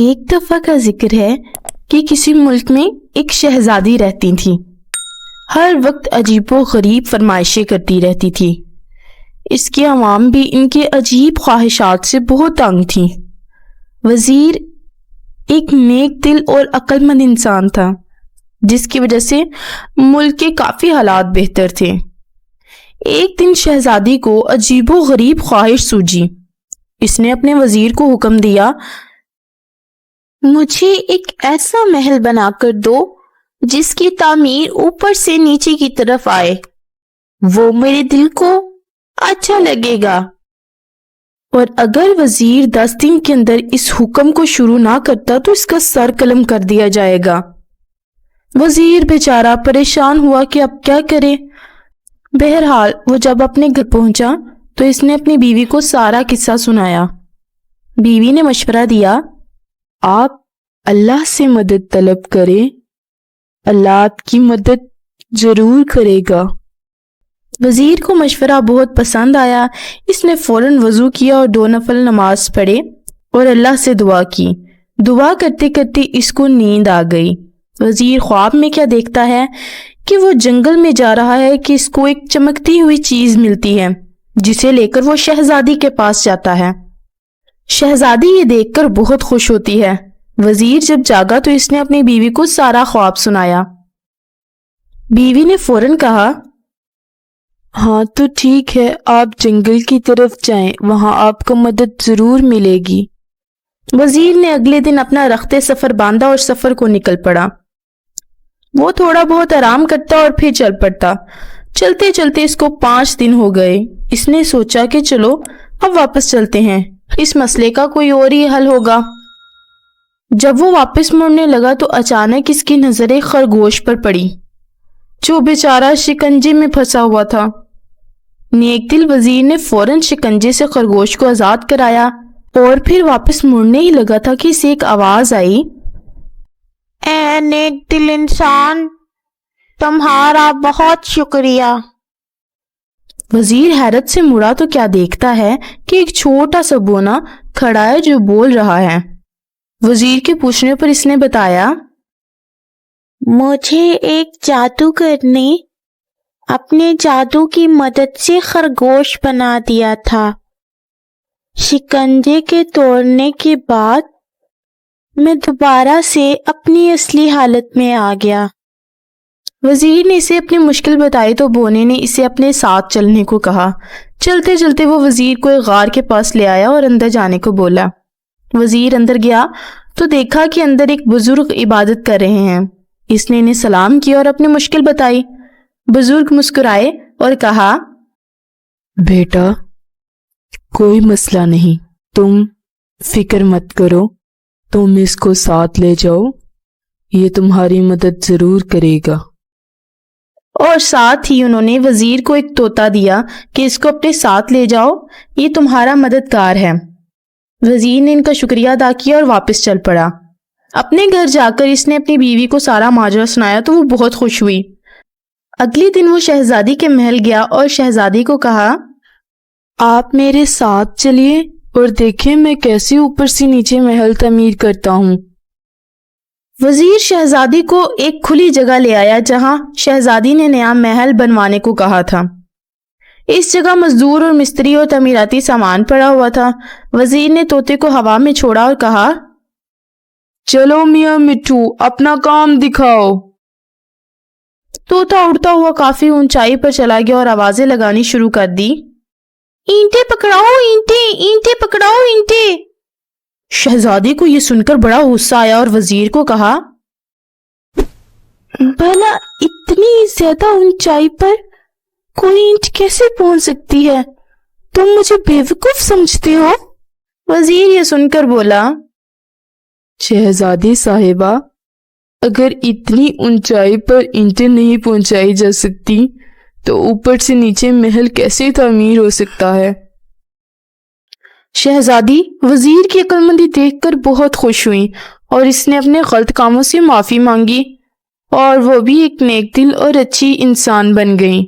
ایک دفعہ کا ذکر ہے کہ کسی ملک میں ایک شہزادی رہتی تھی۔ ہر وقت عجیب و غریب فرمائشیں کرتی رہتی تھی۔ اس کی عوام بھی ان کے عجیب خواہشات سے بہت تنگ تھی۔ وزیر ایک نیک دل اور عقل مند انسان تھا، جس کی وجہ سے ملک کے کافی حالات بہتر تھے۔ ایک دن شہزادی کو عجیب و غریب خواہش سوجی۔ اس نے اپنے وزیر کو حکم دیا، مجھے ایک ایسا محل بنا کر دو جس کی تعمیر اوپر سے نیچے کی طرف آئے، وہ میرے دل کو اچھا لگے گا۔ اور اگر وزیر 10 دن کے اندر اس حکم کو شروع نہ کرتا تو اس کا سر قلم کر دیا جائے گا۔ وزیر بیچارہ پریشان ہوا کہ اب کیا کرے۔ بہرحال وہ جب اپنے گھر پہنچا تو اس نے اپنی بیوی کو سارا قصہ سنایا۔ بیوی نے مشورہ دیا، آپ اللہ سے مدد طلب کریں، اللہ آپ کی مدد ضرور کرے گا۔ وزیر کو مشورہ بہت پسند آیا۔ اس نے فوراً وضو کیا اور 2 نفل نماز پڑھے اور اللہ سے دعا کی۔ دعا کرتے کرتے اس کو نیند آ گئی۔ وزیر خواب میں کیا دیکھتا ہے کہ وہ جنگل میں جا رہا ہے کہ اس کو ایک چمکتی ہوئی چیز ملتی ہے، جسے لے کر وہ شہزادی کے پاس جاتا ہے۔ شہزادی یہ دیکھ کر بہت خوش ہوتی ہے۔ وزیر جب جاگا تو اس نے اپنی بیوی کو سارا خواب سنایا۔ بیوی نے فوراً کہا، ہاں تو ٹھیک ہے، آپ جنگل کی طرف جائیں، وہاں آپ کو مدد ضرور ملے گی۔ وزیر نے اگلے دن اپنا رخت سفر باندھا اور سفر کو نکل پڑا۔ وہ تھوڑا بہت آرام کرتا اور پھر چل پڑتا۔ چلتے چلتے اس کو 5 دن ہو گئے۔ اس نے سوچا کہ چلو اب واپس چلتے ہیں، اس مسئلے کا کوئی اور ہی حل ہوگا۔ جب وہ واپس مڑنے لگا تو اچانک اس کی نظر ایک خرگوش پر پڑی، جو بیچارہ شکنجے میں پھنسا ہوا تھا۔ نیک دل وزیر نے فوراً شکنجے سے خرگوش کو آزاد کرایا اور پھر واپس مڑنے ہی لگا تھا کہ اسے ایک آواز آئی، اے نیک دل انسان، تمہارا بہت شکریہ۔ وزیر حیرت سے مڑا تو کیا دیکھتا ہے کہ ایک چھوٹا سا بونا کھڑا ہے جو بول رہا ہے۔ وزیر کے پوچھنے پر اس نے بتایا، مجھے ایک جادوگر نے اپنے جادو کی مدد سے خرگوش بنا دیا تھا۔ شکنجے کے توڑنے کے بعد میں دوبارہ سے اپنی اصلی حالت میں آ گیا۔ وزیر نے اسے اپنی مشکل بتائی تو بونے نے اسے اپنے ساتھ چلنے کو کہا۔ چلتے چلتے وہ وزیر کو ایک غار کے پاس لے آیا اور اندر جانے کو بولا۔ وزیر اندر گیا تو دیکھا کہ اندر ایک بزرگ عبادت کر رہے ہیں۔ اس نے انہیں سلام کیا اور اپنی مشکل بتائی۔ بزرگ مسکرائے اور کہا، بیٹا کوئی مسئلہ نہیں، تم فکر مت کرو، تم اس کو ساتھ لے جاؤ، یہ تمہاری مدد ضرور کرے گا۔ اور ساتھ ہی انہوں نے وزیر کو ایک طوطا دیا کہ اس کو اپنے ساتھ لے جاؤ، یہ تمہارا مددگار ہے۔ وزیر نے ان کا شکریہ ادا کیا اور واپس چل پڑا۔ اپنے گھر جا کر اس نے اپنی بیوی کو سارا ماجرا سنایا تو وہ بہت خوش ہوئی۔ اگلے دن وہ شہزادی کے محل گیا اور شہزادی کو کہا، آپ میرے ساتھ چلیے اور دیکھیں میں کیسے اوپر سے نیچے محل تعمیر کرتا ہوں۔ وزیر شہزادی کو ایک کھلی جگہ لے آیا جہاں شہزادی نے نیا محل بنوانے کو کہا تھا۔ اس جگہ مزدور اور مستری اور تعمیراتی سامان پڑا ہوا تھا۔ وزیر نے طوطے کو ہوا میں چھوڑا اور کہا، چلو میاں مٹھو اپنا کام دکھاؤ۔ طوطا اڑتا ہوا کافی اونچائی پر چلا گیا اور آوازیں لگانی شروع کر دی، اینٹیں پکڑاؤ، اینٹیں، اینٹیں پکڑاؤ، اینٹیں۔ شہزادی کو یہ سن کر بڑا غصہ آیا اور وزیر کو کہا، بھلا اتنی زیادہ اونچائی پر کوئی اینٹ کیسے پہنچ سکتی ہے؟ تم مجھے بیوقوف سمجھتے ہو؟ وزیر یہ سن کر بولا، شہزادی صاحبہ، اگر اتنی اونچائی پر اینٹیں نہیں پہنچائی جا سکتی تو اوپر سے نیچے محل کیسے تعمیر ہو سکتا ہے؟ شہزادی وزیر کی عقل مندی دیکھ کر بہت خوش ہوئی اور اس نے اپنے غلط کاموں سے معافی مانگی اور وہ بھی ایک نیک دل اور اچھی انسان بن گئی۔